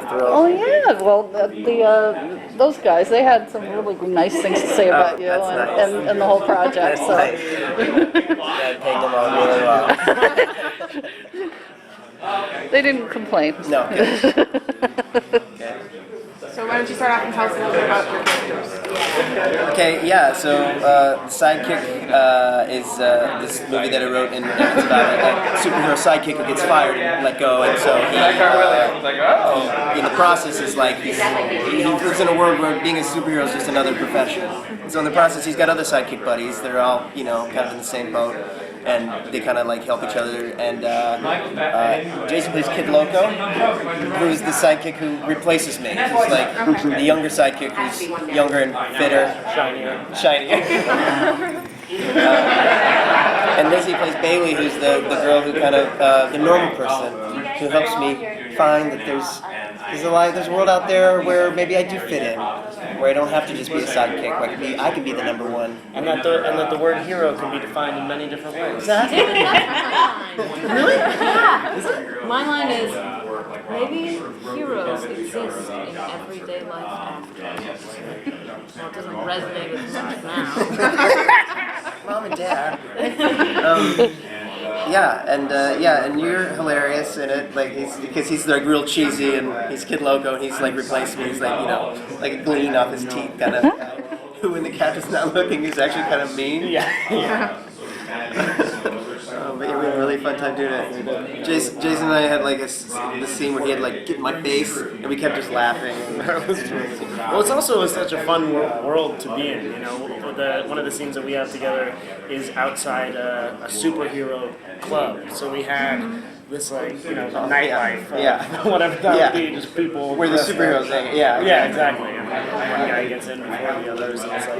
superhero throw. Oh yeah, well those guys, they had some really nice things to say about you that's nice. and the whole project. That's So. nice. Yeah, paid them all really well. They didn't complain. No. Okay. So why don't you start off and tell us a little bit about your characters? Okay, yeah, so Sidekick is this movie that I wrote, and it's about a superhero sidekick who gets fired and let go, and so he, in the process, is like, he lives in a world where being a superhero is just another profession. And so in the process, he's got other sidekick buddies that are all, kind of in the same boat, and they kind of like help each other. And Jason plays Kid Loco, who's the sidekick who replaces me. He's like the younger sidekick who's younger and fitter, shinier. And Lizzy plays Bailey, who's the girl who kind of the normal person who helps me find that there's a world out there where maybe I do fit in, where I don't have to just be a sidekick, where I can be the number one. And that the word hero can be defined in many different ways. Exactly. Really? Yeah. My line is, maybe heroes exist in everyday life after. Well, it doesn't resonate as much now. Mom and Dad. And you're hilarious in it, like because he's like real cheesy and he's Kid Loco and he's like replaced me. He's like like a gleam off his teeth kind of guy, who when the captain's not looking is actually kind of mean. Yeah. But yeah, we had a really fun time doing it. Jason and I had like this scene where he had like get in my face and we kept just laughing. Well, it's also such a fun world to be in. One of the scenes that we have together is outside a superhero club. So we had this nightlife, whatever that would be, just people where the superheroes hang. Yeah, exactly. And one guy gets in before the others, and it's like,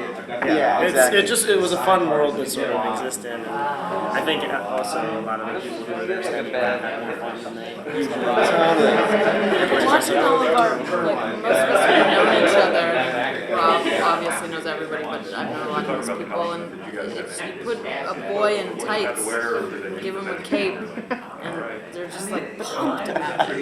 exactly. It was a fun world to sort of exist in. And I think also a lot of the people who are there had more fun than they. Watching all of our, most of us have known each other. Rob obviously knows everybody, but I've known a lot of those people. And if you put a boy in tights and give him a cape, and they're just like pumped about it.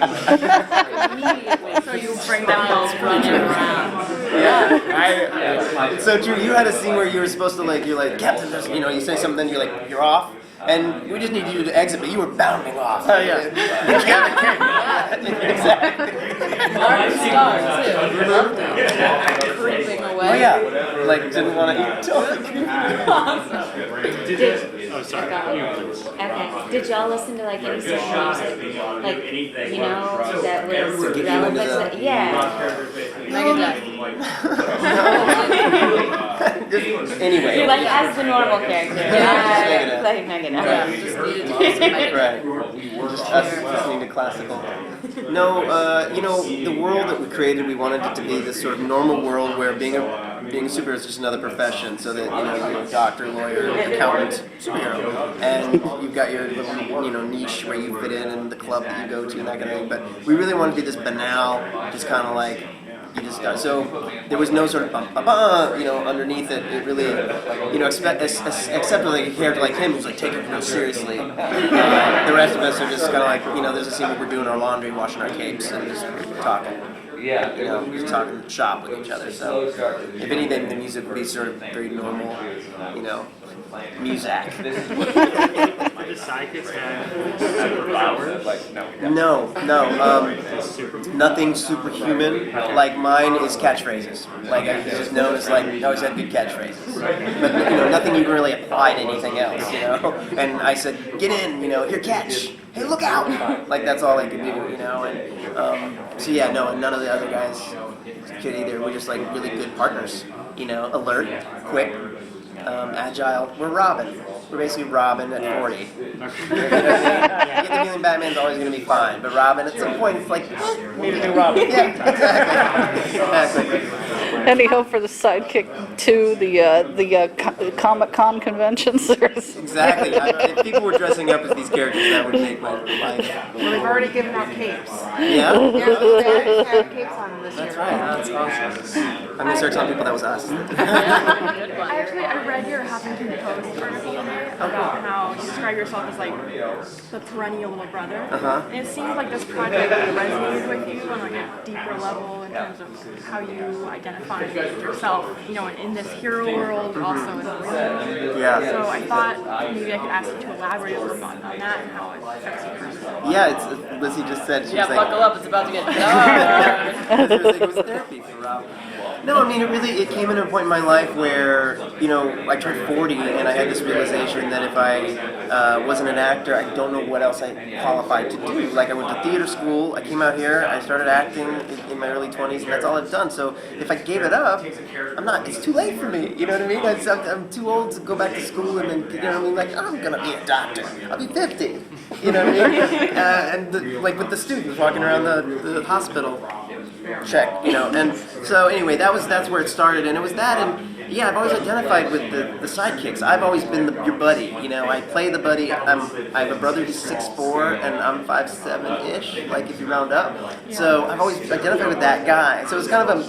Immediately, so you bring them all running around. Yeah, it's so true. You had a scene where you were supposed to you're like, Captain, you say something, you're off. And we just need you to exit, but you were bounding off. Oh, yeah. Exactly. Martin Starr, too. Loved it. Creeping away. Oh, yeah. Didn't want to eat. Okay. Did y'all listen to any certain music? That was relevant to yeah. Megadeth. Anyway. As the normal character. Yeah. Like Megadeth. Yeah, just needed to do some Megadeth. Right. Us listening to classical. No, the world that we created, we wanted it to be this sort of normal world where being a superhero is just another profession. So that you're a doctor, lawyer, accountant, superhero, and you've got your little niche where you fit in and the club that you go to and that kind of thing. But we really wanted to be this banal, just kind of like. You just got so there was no sort of underneath it. It really, except for a character like him who's taking it real seriously. The rest of us are just kind of there's a scene where we're doing our laundry, washing our capes, and just talking. Just talking shop with each other. So if anything, the music would be sort of very normal, music. The sidekicks have superpowers? No, nothing superhuman. Mine is catchphrases. I just known as I always had good catchphrases. But nothing you can really apply to anything else. And I said, get in, here, catch. Hey, look out! That's all I could do, And none of the other guys could either. We're just really good partners. Alert, quick. Agile. We're Robin. We're basically Robin at 40. You get the feeling Batman's always going to be fine, but Robin at some point it's need a new Robin. Yeah, exactly. Any hope for the Sidekick 2, the Comic-Con conventions? Exactly. If people were dressing up as these characters, that would make my life. Well, they've already given out capes. Yeah? Yeah, they actually have capes on them this year. That's right. That's awesome. I'm going to start telling people that was us. Actually, I read your Huffington Post article today about how you describe yourself as like the perennial little brother. And it seems like this project resonated with you on like a deeper level in terms of how you identify yourself, you know, in this hero world, but also in the real world. Yeah. So I thought maybe I could ask you to elaborate a little bit on that and how it affects you personally. Yeah, it's Lizzy just said she Yeah, was like, buckle up, it's about to get dark. it was therapy for Rob. No, I mean, it came into a point in my life where, you know, I turned 40 and I had this realization that if I wasn't an actor, I don't know what else I qualified to do. Like, I went to theater school, I came out here, I started acting in my early 20s, and that's all I've done. So if I gave it up, it's too late for me, you know what I mean? I'm too old to go back to school and then, you know what I mean? Like, I'm gonna be a doctor, I'll be 50, you know what I mean? Like with the students walking around the hospital, check, you know, and so anyway, that's where it started, and it was that, and yeah, I've always identified with the sidekicks. I've always been your buddy, you know. I play the buddy. I have a brother who's 6'4", and I'm 5'7"-ish, like if you round up. So I've always identified with that guy. So it's kind of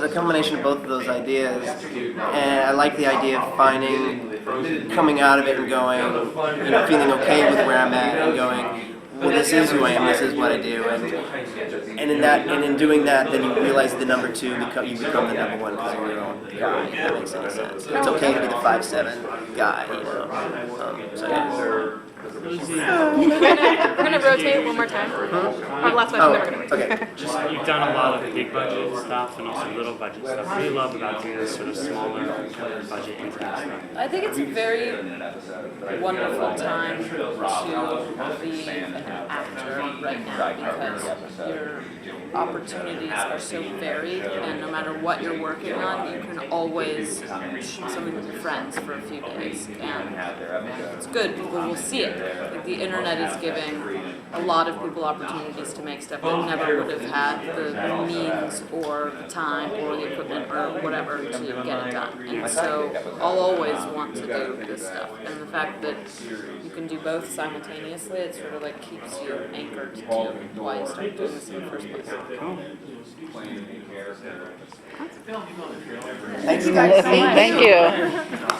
a combination of both of those ideas, and I like the idea of coming out of it and going, you know, feeling okay with where I'm at and going, well, this is who I am. This is what I do, and in doing that, then you realize the number two you become the number one because of your own guy. If that makes any sense. It's okay to be the 5'7" guy, you know. So yeah. We're gonna rotate one more time. Or last one, then we're gonna rotate. Okay. You've done a lot of big budget stuff and also little budget stuff. What do you love about doing this sort of smaller budget intimate stuff? I think it's a very wonderful time to be an actor right now because your opportunities are so varied, and no matter what you're working on, you can always shoot something with your friends for a few days, and it's good. People will see it. Like, the internet is giving a lot of people opportunities to make stuff that never would have had the means or the time or the equipment or whatever to get it done. And so I'll always want to do this stuff. And the fact that you can do both simultaneously, it sort of like keeps you anchored to why you started doing this in the first place. Thanks, guys. Thank you.